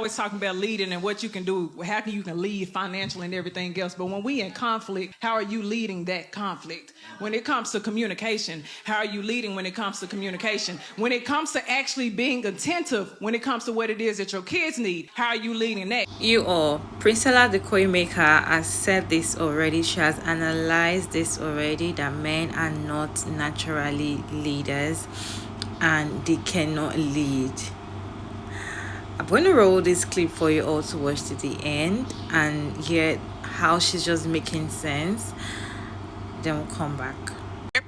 always talking about leading and what you can do, how you can lead financially and everything else. But when we in conflict, how are you leading that conflict? When it comes to communication, how are you leading when it comes to communication? When it comes to actually being attentive, when it comes to what it is that your kids need, how are you leading that? You all, Priscilla the Coinmaker has said this already. She has analyzed this already, that men are not naturally leaders and they cannot lead. I'm going to roll this clip for you all to watch to the end and hear how she's just making sense. Then we'll come back.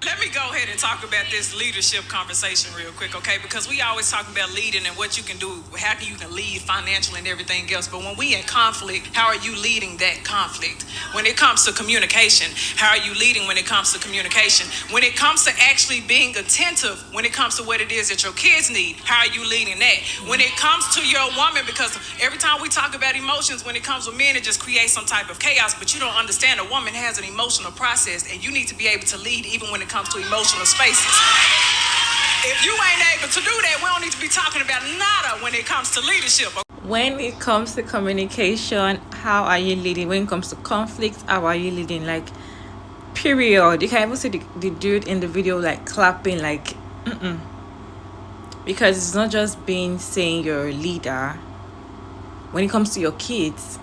Let me go ahead and talk about this leadership conversation real quick, okay? Because we always talk about leading and what you can do, how you can lead financially and everything else. But when we in conflict, how are you leading that conflict? When it comes to communication, how are you leading when it comes to communication? When it comes to actually being attentive, when it comes to what it is that your kids need, how are you leading that? When it comes to your woman, because every time we talk about emotions, when it comes with men, it just creates some type of chaos. But you don't understand, a woman has an emotional process, and you need to be able to lead even when it comes to emotional spaces. If you ain't able to do that, we don't need to be talking about nada when it comes to leadership. When it comes to communication, how are you leading? When it comes to conflict, how are you leading? Like, period. You can even see the dude in the video like clapping, like because it's not just being saying you're a leader. When it comes to your kids,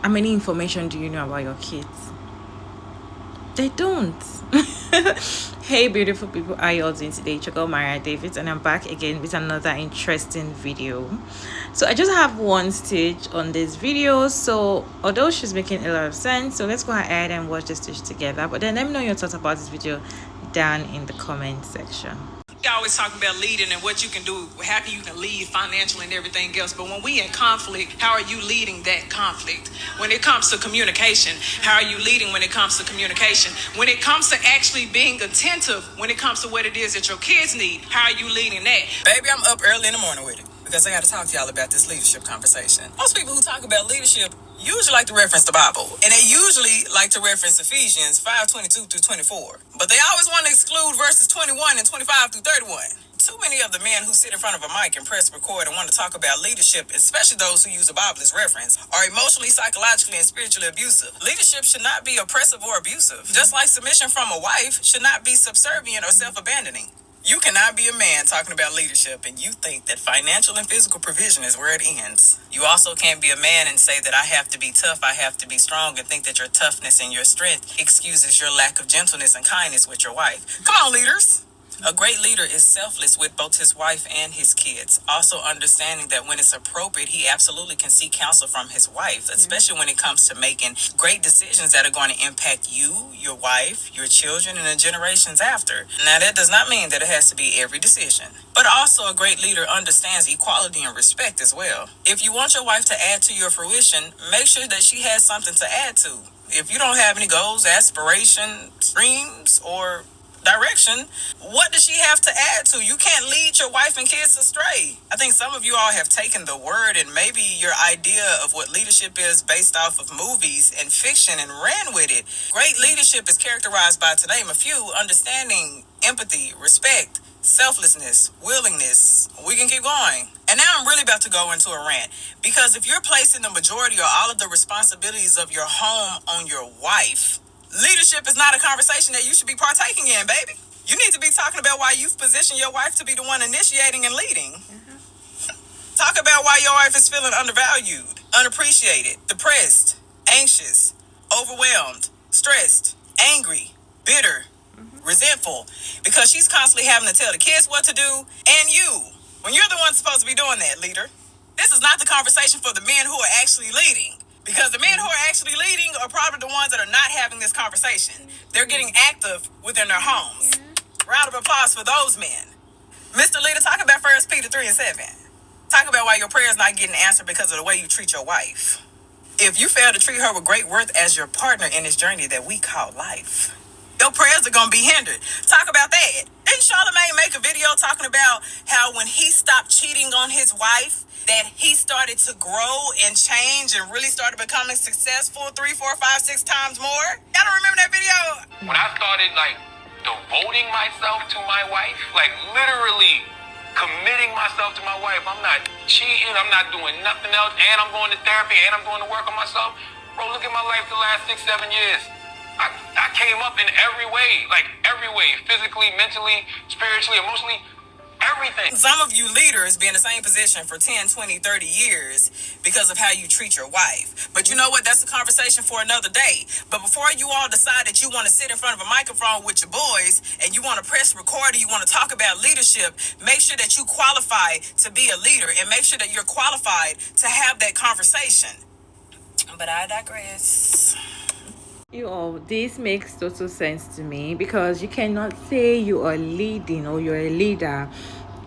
how many information do you know about your kids? They don't. Hey beautiful people, how are you all doing today? Check out Maria David, and I'm back again with another interesting video. So I just have one stage on this video, so although she's making a lot of sense, so let's go ahead and watch the stage together. But then let me know your thoughts about this video down in the comment section. We always talking about leading and what you can do, how you can lead financially and everything else. But when we in conflict, how are you leading that conflict? When it comes to communication, how are you leading when it comes to communication? When it comes to actually being attentive, when it comes to what it is that your kids need, how are you leading that? Baby, I'm up early in the morning with it because I got to talk to y'all about this leadership conversation. Most people who talk about leadership usually like to reference the Bible, and they usually like to reference Ephesians 5:22 through 24. But they always want to exclude verses 21 and 25 through 31. Too many of the men who sit in front of a mic and press record and want to talk about leadership, especially those who use the Bible as reference, are emotionally, psychologically, and spiritually abusive. Leadership should not be oppressive or abusive, just like submission from a wife should not be subservient or self-abandoning. You cannot be a man talking about leadership and you think that financial and physical provision is where it ends. You also can't be a man and say that I have to be tough, I have to be strong, and think that your toughness and your strength excuses your lack of gentleness and kindness with your wife. Come on, leaders. A great leader is selfless with both his wife and his kids, also understanding that when it's appropriate, he absolutely can seek counsel from his wife, especially when it comes to making great decisions that are going to impact you, your wife, your children, and the generations after. Now, that does not mean that it has to be every decision, but also a great leader understands equality and respect as well. If you want your wife to add to your fruition, make sure that she has something to add to. If you don't have any goals, aspirations, dreams, or direction, what does she have to add to? You can't lead your wife and kids astray. I think some of you all have taken the word and maybe your idea of what leadership is based off of movies and fiction and ran with it. Great leadership is characterized by, to name a few, understanding, empathy, respect, selflessness, willingness. We can keep going. And now I'm really about to go into a rant, because if you're placing the majority or all of the responsibilities of your home on your wife, leadership is not a conversation that you should be partaking in, baby. You need to be talking about why you've positioned your wife to be the one initiating and leading. Talk about why your wife is feeling undervalued, unappreciated, depressed, anxious, overwhelmed, stressed, angry, bitter, resentful, because she's constantly having to tell the kids what to do, and you, when you're the one supposed to be doing that, leader. This is not the conversation for the men who are actually leading. Because the men who are actually leading are probably the ones that are not having this conversation. They're getting active within their homes. Round of applause for those men. Mr. Leader, talk about 1 Peter 3:7. Talk about why your prayers not getting answered because of the way you treat your wife. If you fail to treat her with great worth as your partner in this journey that we call life, your prayers are going to be hindered. Talk about that. Didn't Charlamagne make a video talking about how when he stopped cheating on his wife, that he started to grow and change and really started becoming successful 3, 4, 5, 6 times more? Y'all don't remember that video? When I started devoting myself to my wife, literally committing myself to my wife. I'm not cheating. I'm not doing nothing else. And I'm going to therapy and I'm going to work on myself. Bro, look at my life the last 6, 7 years. I came up in every way, like every way, physically, mentally, spiritually, emotionally, everything. Some of you leaders be in the same position for 10, 20, 30 years because of how you treat your wife. But you know what? That's a conversation for another day. But before you all decide that you want to sit in front of a microphone with your boys and you want to press record or you want to talk about leadership, make sure that you qualify to be a leader and make sure that you're qualified to have that conversation. But I digress. You all, this makes total sense to me, because you cannot say you are leading or you're a leader,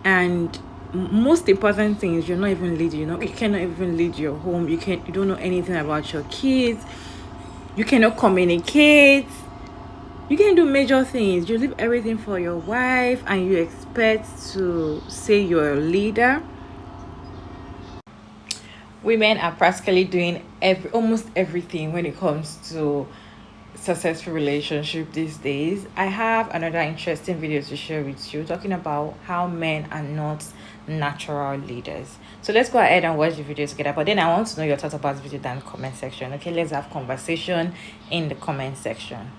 and most important thing is you're not even leading. You cannot even lead your home. You don't know anything about your kids. You cannot communicate. You can do major things. You leave everything for your wife and you expect to say you're a leader. Women are practically doing almost everything when it comes to successful relationship these days. I have another interesting video to share with you, talking about how men are not natural leaders. So let's go ahead and watch the video together. But then I want to know your thoughts about this video down in the comment section. Okay, let's have conversation in the comment section.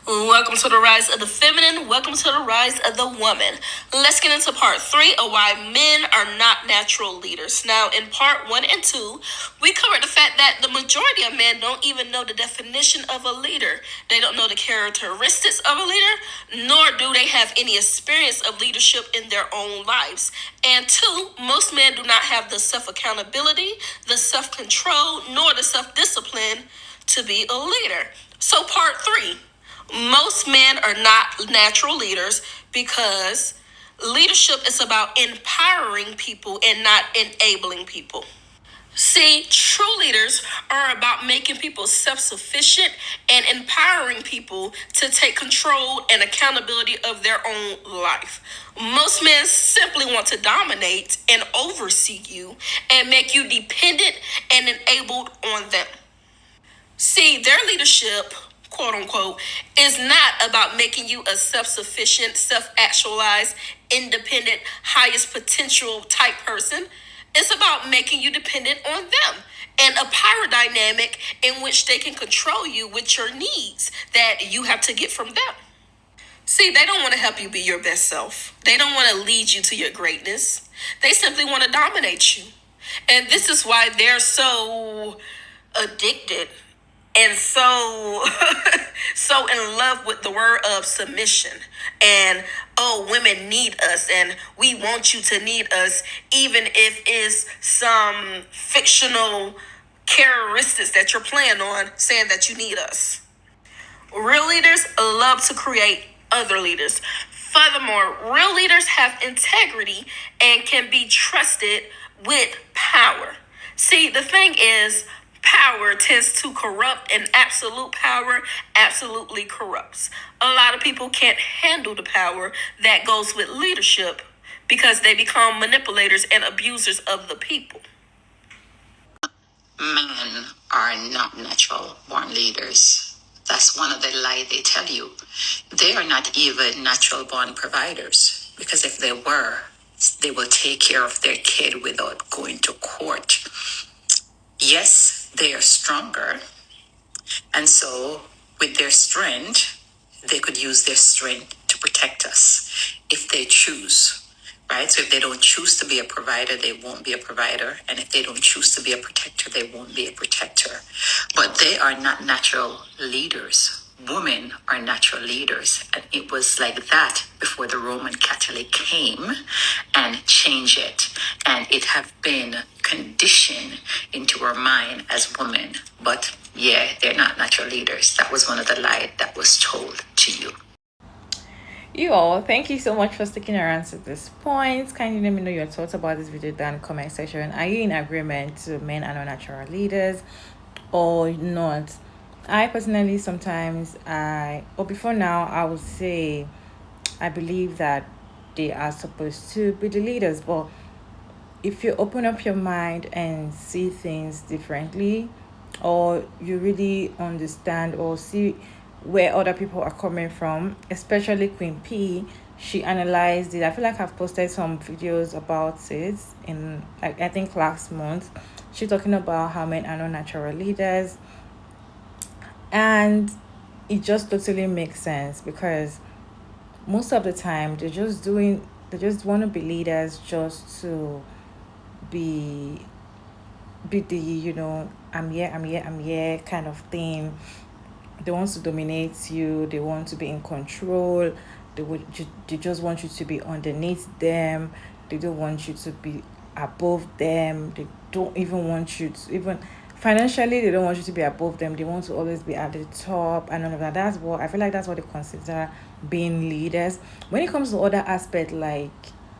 Welcome to the rise of the feminine. Welcome to the rise of the woman. Let's get into part 3 of why men are not natural leaders. Now, in part 1 and 2, we covered the fact that the majority of men don't even know the definition of a leader. They don't know the characteristics of a leader, nor do they have any experience of leadership in their own lives. And 2, most men do not have the self-accountability, the self-control, nor the self-discipline to be a leader. So part 3. Most men are not natural leaders because leadership is about empowering people and not enabling people. See, true leaders are about making people self-sufficient and empowering people to take control and accountability of their own life. Most men simply want to dominate and oversee you and make you dependent and enabled on them. See, their leadership, quote unquote, is not about making you a self-sufficient, self-actualized, independent, highest potential type person. It's about making you dependent on them and a power dynamic in which they can control you with your needs that you have to get from them. See, they don't want to help you be your best self. They don't want to lead you to your greatness. They simply want to dominate you. And this is why they're so addicted and so in love with the word of submission and, oh, women need us and we want you to need us, even if it's some fictional characteristics that you're playing on saying that you need us. Real leaders love to create other leaders. Furthermore, real leaders have integrity and can be trusted with power. See, the thing is, power tends to corrupt, and absolute power absolutely corrupts. A lot of people can't handle the power that goes with leadership because they become manipulators and abusers of the people. Men are not natural born leaders. That's one of the lies they tell you. They are not even natural born providers, because if they were, they will take care of their kid without going to court. Yes, they are stronger. And so with their strength, they could use their strength to protect us if they choose, right? So if they don't choose to be a provider, they won't be a provider. And if they don't choose to be a protector, they won't be a protector. But they are not natural leaders. Women are natural leaders. And it was like that before the Roman Catholic came and changed it. And it have been conditioned into our mind as women. But yeah, they're not natural leaders. That was one of the lies that was told to you. You all, thank you so much for sticking around to this point. Kindly let me know your thoughts about this video down in the comment section. Are you in agreement to men are not natural leaders or not? I personally sometimes before now I would say I believe that they are supposed to be the leaders, but if you open up your mind and see things differently, or you really understand or see where other people are coming from, especially Queen P, she analyzed it. I feel like I've posted some videos about it in, like, I think last month. She's talking about how men are not natural leaders, and it just totally makes sense, because most of the time they just want to be leaders just to be the, I'm here kind of thing. They want to dominate you, they want to be in control, they just want you to be underneath them, they don't want you to be above them, they don't even want you to, even financially, they don't want you to be above them, they want to always be at the top and all of that. That's what I feel like, that's what they consider being leaders. When it comes to other aspects like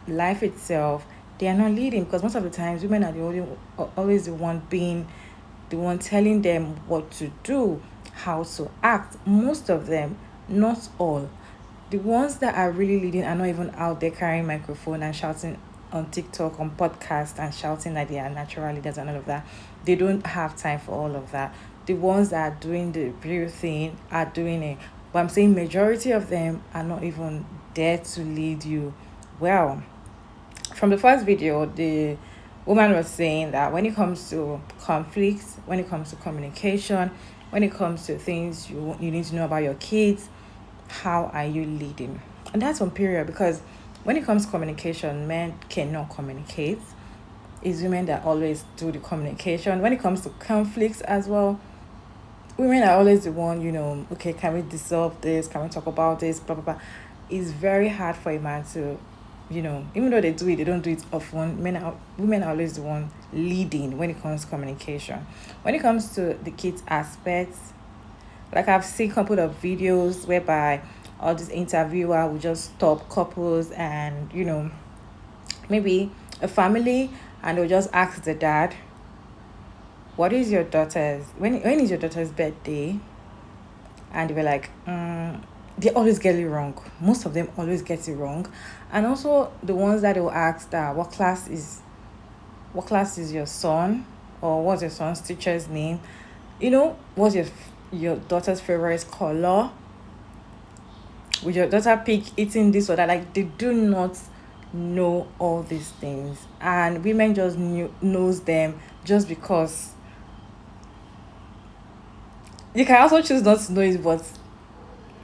life itself, they are not leading, because most of the times women are always the one being the one telling them what to do, how to act. Most of them, not all. The ones that are really leading are not even out there carrying microphone and shouting on TikTok, on podcast, and shouting that they are natural leaders and all of that. They don't have time for all of that. The ones that are doing the real thing are doing it. But I'm saying majority of them are not even there to lead you well. From the first video, the woman was saying that when it comes to conflicts, when it comes to communication, when it comes to things you need to know about your kids, how are you leading? And that's on period, because when it comes to communication, men cannot communicate. It's women that always do the communication. When it comes to conflicts as well, women are always the one, okay, can we dissolve this? Can we talk about this? Blah, blah, blah. It's very hard for a man to, even though they do it, they don't do it often. Women are always the one leading when it comes to communication. When it comes to the kids aspects, like I've seen a couple of videos whereby all this interviewer will just stop couples and, maybe a family, and they'll just ask the dad, when is your daughter's birthday? And they were like, they always get it wrong. Most of them always get it wrong. And also the ones that they will ask that what class is your son, or what's your son's teacher's name? What's your daughter's favorite color? Will your daughter pick eating this or that? Like, they do not know all these things, and women just knows them just because. You can also choose not to know it, but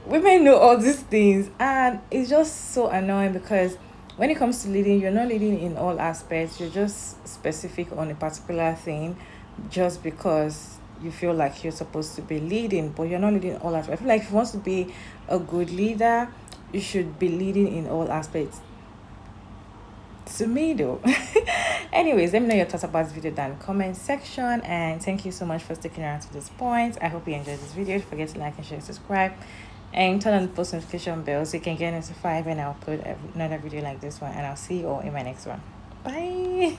women know all these things, and it's just so annoying, because when it comes to leading, you're not leading in all aspects. You're just specific on a particular thing just because you feel like you're supposed to be leading, but you're not leading in all aspects. I feel like if you want to be a good leader, you should be leading in all aspects. To me though. Anyways, let me know your thoughts about this video down in the comment section, and thank you so much for sticking around to this point. I hope you enjoyed this video. Don't forget to like and share and subscribe, and turn on the post notification bell so you can get notified when I upload another video like this one, and I'll see you all in my next one. Bye.